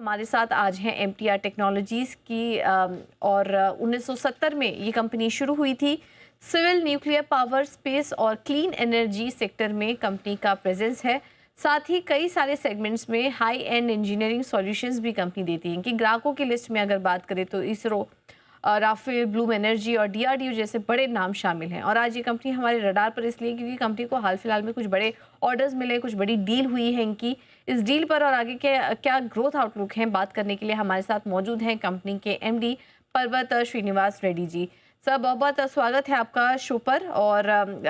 हमारे साथ आज हैं एमटीआर टेक्नोलॉजीज़ की और 1970 में ये कंपनी शुरू हुई थी। सिविल, न्यूक्लियर पावर, स्पेस और क्लीन एनर्जी सेक्टर में कंपनी का प्रेजेंस है। साथ ही कई सारे सेगमेंट्स में हाई एंड इंजीनियरिंग सॉल्यूशंस भी कंपनी देती है। इनकी ग्राहकों की लिस्ट में अगर बात करें तो इसरो, राफेल, ब्लूम एनर्जी और डीआरडीओ जैसे बड़े नाम शामिल हैं। और आज ये कंपनी हमारे रडार पर इसलिए क्योंकि कंपनी को हाल फिलहाल में कुछ बड़े ऑर्डर्स मिले, कुछ बड़ी डील हुई है इनकी। इस डील पर और आगे के क्या ग्रोथ आउटलुक हैं, बात करने के लिए हमारे साथ मौजूद हैं कंपनी के एमडी पर्वत श्रीनिवास रेड्डी जी। सर, बहुत बहुत स्वागत है आपका शो पर और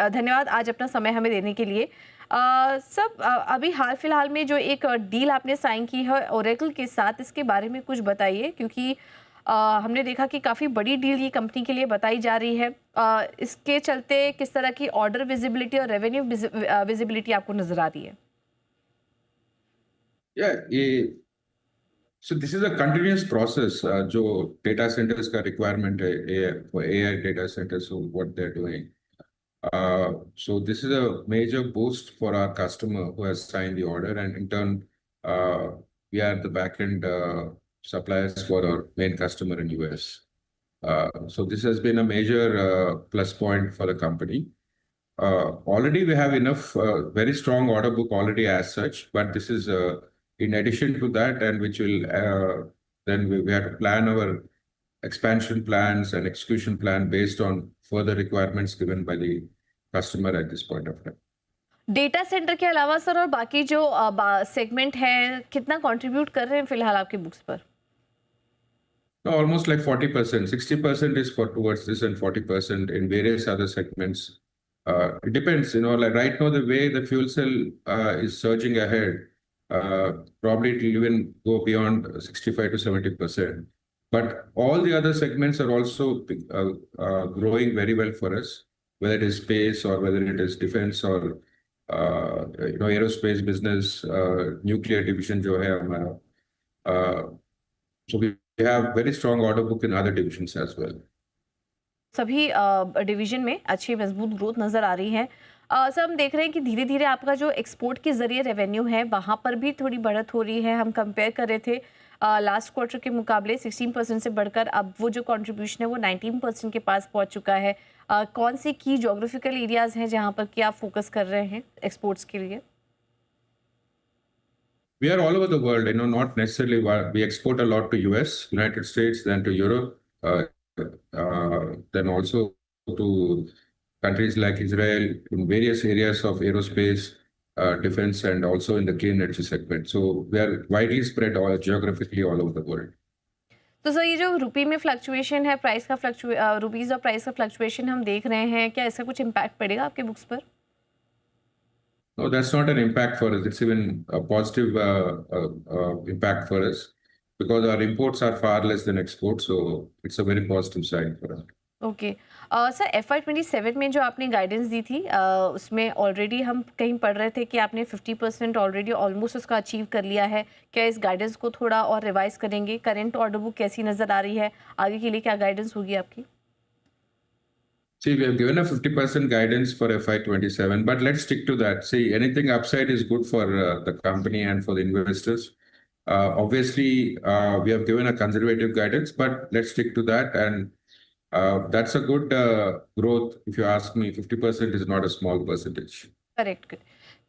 धन्यवाद आज अपना समय हमें देने के लिए। सब अभी हाल फिलहाल में जो एक डील आपने साइन की है ओरेकल के साथ, इसके बारे में कुछ बताइए क्योंकि हमने देखा कि काफ़ी बड़ी डील ये कंपनी के लिए बताई जा रही है। इसके चलते किस तरह की ऑर्डर विजिबिलिटी और रेवेन्यू विजिबिलिटी आपको नजर आ रही है? So this is a continuous process. जो data centers का requirement है AI data centers, so what they're doing. So this is a major boost for our customer who has signed the order, and in turn, we are the backend suppliers for our main customer in US. So this has been a major plus point for the company. Already we have enough very strong order book already as such, but this is in addition to that, and which will then we have to plan our expansion plans and execution plan based on further requirements given by the customer at this point of time. Data centre के अलावा sir और बाकी जो segment है कितना contribute कर रहे हैं फिलहाल आपके बुक्स पर? No, almost like 40%. 60% is for towards this and 40% in various other segments. It depends, like right now the way the fuel cell is surging ahead, probably it will even go beyond 65 to 70%. But all the other segments are also growing very well for us, whether it is space or whether it is defense or aerospace business, nuclear division जो है हमारा. So we have very strong order book in other divisions as well. सभी division में अच्छी मजबूत growth नज़र आ रही है। सर, हम देख रहे हैं कि धीरे धीरे आपका जो एक्सपोर्ट के ज़रिए रेवेन्यू है वहाँ पर भी थोड़ी बढ़त हो रही है। हम कंपेयर कर रहे थे लास्ट क्वार्टर के मुकाबले 16% से बढ़कर अब वो जो कंट्रीब्यूशन है वो 19% के पास पहुँच चुका है। कौन सी की जोग्राफिकल एरियाज़ हैं जहाँ पर कि आप फोकस कर रहे हैं एक्सपोर्ट्स के लिए? We are all over the world, not necessarily we export a lot to US, United States, then to Europe, then also to countries like Israel in various areas of aerospace, defense, and also in the clean energy segment. So we are widely spread geographically all over the world. तो sir, ये जो रुपी में fluctuation है, price का rupees और price का fluctuation हम देख रहे हैं, क्या इसका कुछ इम्पैक्ट पड़ेगा आपके बुक्स पर? No, that's not an impact for us. It's even a positive impact for us because our imports are far less than exports. So it's a very positive sign for us. Okay. Sir, FY27 में जो आपने guidance दी थी उसमें already हम कहीं पढ़ रहे थे कि आपने 50% ऑलरेडी ऑलमोस्ट उसका अचीव कर लिया है। क्या इस गाइडेंस को थोड़ा और रिवाइज करेंगे? करंट ऑर्डर बुक कैसी नज़र आ रही है? आगे के लिए क्या गाइडेंस होगी आपकी? See, we have given a 50% guidance for FY27, but let's stick to that. See, anything upside is good for the company and for the investors. Obviously, we have given a conservative guidance, but let's stick to that. And that's a good growth. If you ask me, 50% is not a small percentage. Correct.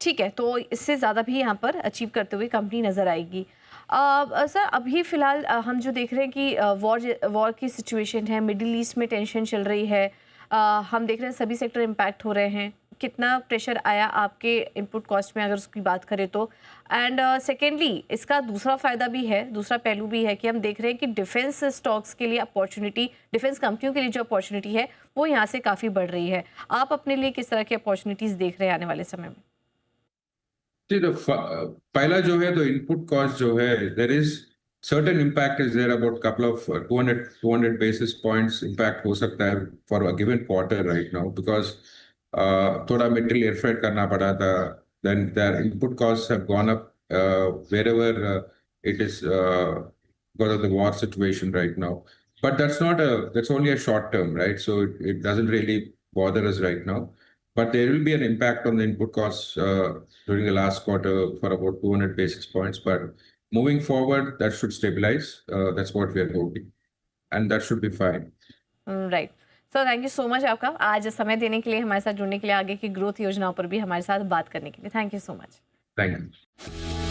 ठीक है, तो इससे ज़्यादा भी यहाँ पर achieve करते हुए कंपनी नज़र आएगी। सर, अभी फ़िलहाल हम जो देख रहे हैं कि वॉर की सिचुएशन है, मिडिल ईस्ट में टेंशन चल रही है। हम देख रहे हैं सभी सेक्टर इम्पैक्ट हो रहे हैं। कितना प्रेशर आया आपके इनपुट कॉस्ट में अगर उसकी बात करें तो? एंड सेकेंडली इसका दूसरा फ़ायदा भी है, दूसरा पहलू भी है कि हम देख रहे हैं कि डिफेंस स्टॉक्स के लिए अपॉर्चुनिटी, डिफेंस कंपनियों के लिए जो अपॉर्चुनिटी है वो यहाँ से काफ़ी बढ़ रही है। आप अपने लिए किस तरह की अपॉर्चुनिटीज़ देख रहे हैं आने वाले समय में? पहला जो है तो इनपुट कॉस्ट जो है, there is certain impact is there about couple of 200 basis points impact हो सकता है for a given quarter right now because थोड़ा material air freight करना पड़ा था, then their input costs have gone up wherever it is because of the war situation right now, but that's only a short term, right? So it doesn't really bother us right now, but there will be an impact on the input costs during the last quarter for about 200 basis points, but moving forward, that should stabilize. That's what we are hoping, and that should be fine. Right sir, thank you so much आपका आज समय देने के लिए, हमारे साथ जुड़ने के लिए, आगे की ग्रोथ योजनाओं पर भी हमारे साथ बात करने के लिए। Thank you so much. Thank you.